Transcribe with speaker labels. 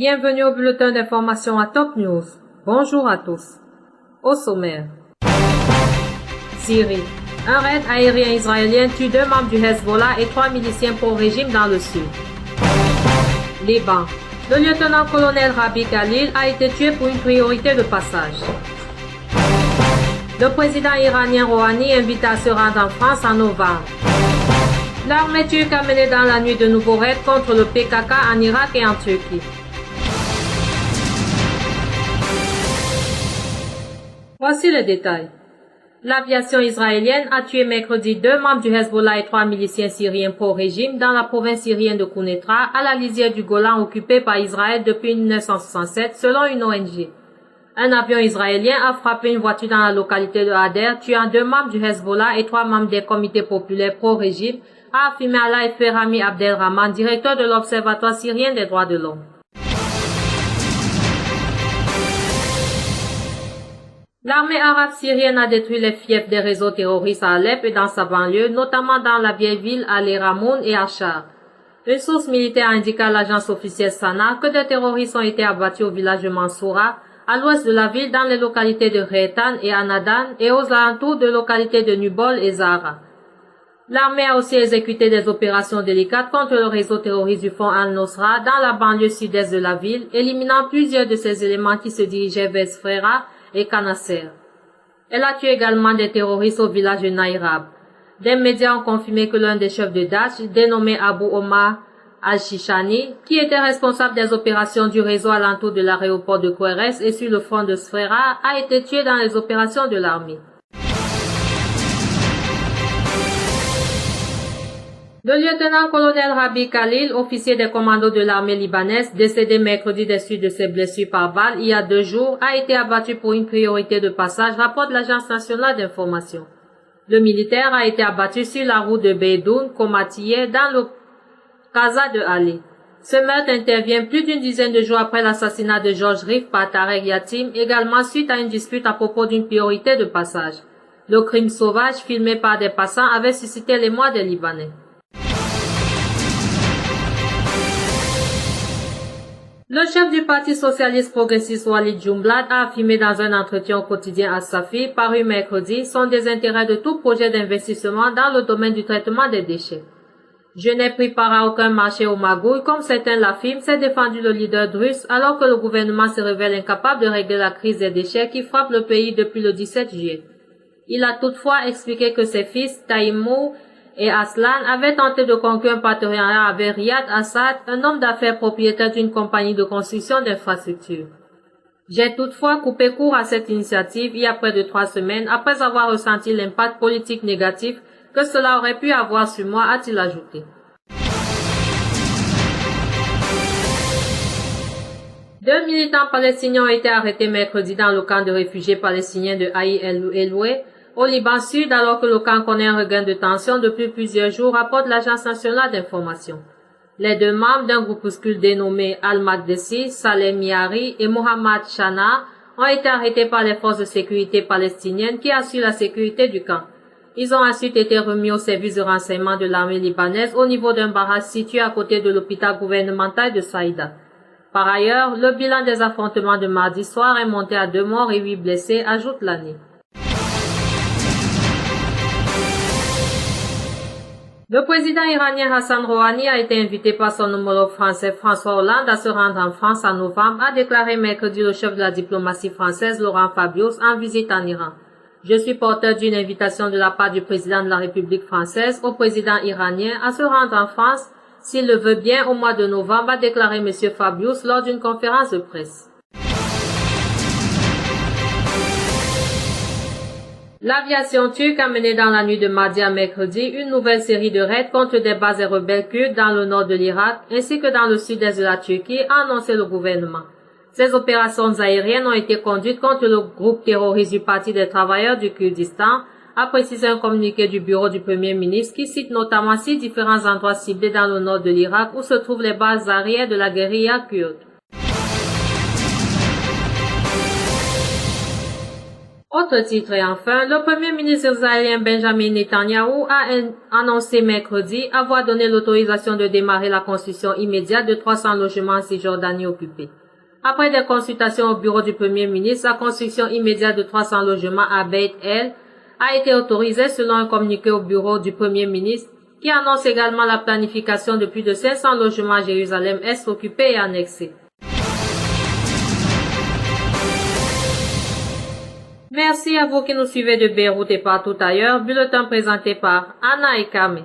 Speaker 1: Bienvenue au bulletin d'information à Top News. Bonjour à tous. Au sommaire. Syrie. Un raid aérien israélien tue 2 membres du Hezbollah et 3 miliciens pro-régime dans le sud. Liban. Le lieutenant-colonel Rabi Khalil a été tué pour une priorité de passage. Le président iranien Rouhani invite à se rendre en France en novembre. L'armée turque a mené dans la nuit de nouveaux raids contre le PKK en Irak et en Turquie. Voici les détails. L'aviation israélienne a tué mercredi 2 membres du Hezbollah et 3 miliciens syriens pro-régime dans la province syrienne de Quneitra, à la lisière du Golan occupée par Israël depuis 1967, selon une ONG. Un avion israélien a frappé une voiture dans la localité de Hader, tuant 2 membres du Hezbollah et 3 membres des comités populaires pro-régime, a affirmé à l'AFP Rami Abdelrahman, directeur de l'Observatoire syrien des droits de l'homme. L'armée arabe syrienne a détruit les fiefs des réseaux terroristes à Alep et dans sa banlieue, notamment dans la vieille ville Ali Ramoun et Achar. Une source militaire a indiqué à l'agence officielle Sana que des terroristes ont été abattus au village de Mansoura, à l'ouest de la ville, dans les localités de Reitan et Anadan et aux alentours de localités de Nubol et Zahra. L'armée a aussi exécuté des opérations délicates contre le réseau terroriste du Front al-Nosra dans la banlieue sud-est de la ville, éliminant plusieurs de ses éléments qui se dirigeaient vers Sfera et Kanasser. Elle a tué également des terroristes au village de Nairab. Des médias ont confirmé que l'un des chefs de Daesh, dénommé Abu Omar al-Shishani, qui était responsable des opérations du réseau alentour de l'aéroport de Kouérès et sur le front de Sfera, a été tué dans les opérations de l'armée. Le lieutenant-colonel Rabi Khalil, officier des commandos de l'armée libanaise, décédé mercredi des suites de ses blessures par balle il y a 2 jours, a été abattu pour une priorité de passage, rapporte l'Agence nationale d'information. Le militaire a été abattu sur la route de Beydoun, Komatiye, dans le Kaza de Ali. Ce meurtre intervient plus d'une dizaine de jours après l'assassinat de Georges Rif par Tarek Yatim, également suite à une dispute à propos d'une priorité de passage. Le crime sauvage filmé par des passants avait suscité l'émoi des Libanais. Le chef du Parti socialiste progressiste Walid Jumblat a affirmé dans un entretien au quotidien As-Safi, paru mercredi, son désintérêt de tout projet d'investissement dans le domaine du traitement des déchets. Je n'ai pris part à aucun marché aux magouilles, comme certains l'affirment, s'est défendu le leader druze, alors que le gouvernement se révèle incapable de régler la crise des déchets qui frappe le pays depuis le 17 juillet. Il a toutefois expliqué que ses fils, Taïmou et Aslan avaient tenté de conclure un partenariat avec Riyad Assad, un homme d'affaires propriétaire d'une compagnie de construction d'infrastructures. J'ai toutefois coupé court à cette initiative il y a près de 3 semaines, après avoir ressenti l'impact politique négatif que cela aurait pu avoir sur moi, a-t-il ajouté. Deux militants palestiniens ont été arrêtés mercredi dans le camp de réfugiés palestiniens de Haï el-Eloué, au Liban Sud, alors que le camp connaît un regain de tension depuis plusieurs jours, rapporte l'Agence nationale d'information. Les 2 membres d'un groupuscule dénommé Al-Makdessi, Saleh Miari et Mohammad Shana ont été arrêtés par les forces de sécurité palestiniennes qui assurent la sécurité du camp. Ils ont ensuite été remis au service de renseignement de l'armée libanaise au niveau d'un barrage situé à côté de l'hôpital gouvernemental de Saïda. Par ailleurs, le bilan des affrontements de mardi soir est monté à 2 morts et 8 blessés, ajoute l'ANI. Le président iranien Hassan Rouhani a été invité par son homologue français François Hollande à se rendre en France en novembre, a déclaré mercredi le chef de la diplomatie française Laurent Fabius en visite en Iran. Je suis porteur d'une invitation de la part du président de la République française au président iranien à se rendre en France, s'il le veut bien, au mois de novembre, a déclaré M. Fabius lors d'une conférence de presse. L'aviation turque a mené dans la nuit de mardi à mercredi une nouvelle série de raids contre des bases et rebelles kurdes dans le nord de l'Irak ainsi que dans le sud-est de la Turquie, a annoncé le gouvernement. Ces opérations aériennes ont été conduites contre le groupe terroriste du Parti des travailleurs du Kurdistan, a précisé un communiqué du bureau du Premier ministre qui cite notamment 6 différents endroits ciblés dans le nord de l'Irak où se trouvent les bases arrières de la guérilla kurde. Autre titre et enfin, le premier ministre israélien Benjamin Netanyahu a annoncé mercredi avoir donné l'autorisation de démarrer la construction immédiate de 300 logements en Cisjordanie occupée. Après des consultations au bureau du premier ministre, la construction immédiate de 300 logements à Beit El a été autorisée selon un communiqué au bureau du premier ministre qui annonce également la planification de plus de 500 logements à Jérusalem-Est occupés et annexés. Merci à vous qui nous suivez de Beyrouth et partout ailleurs. Bulletin présenté par Anna et Kame.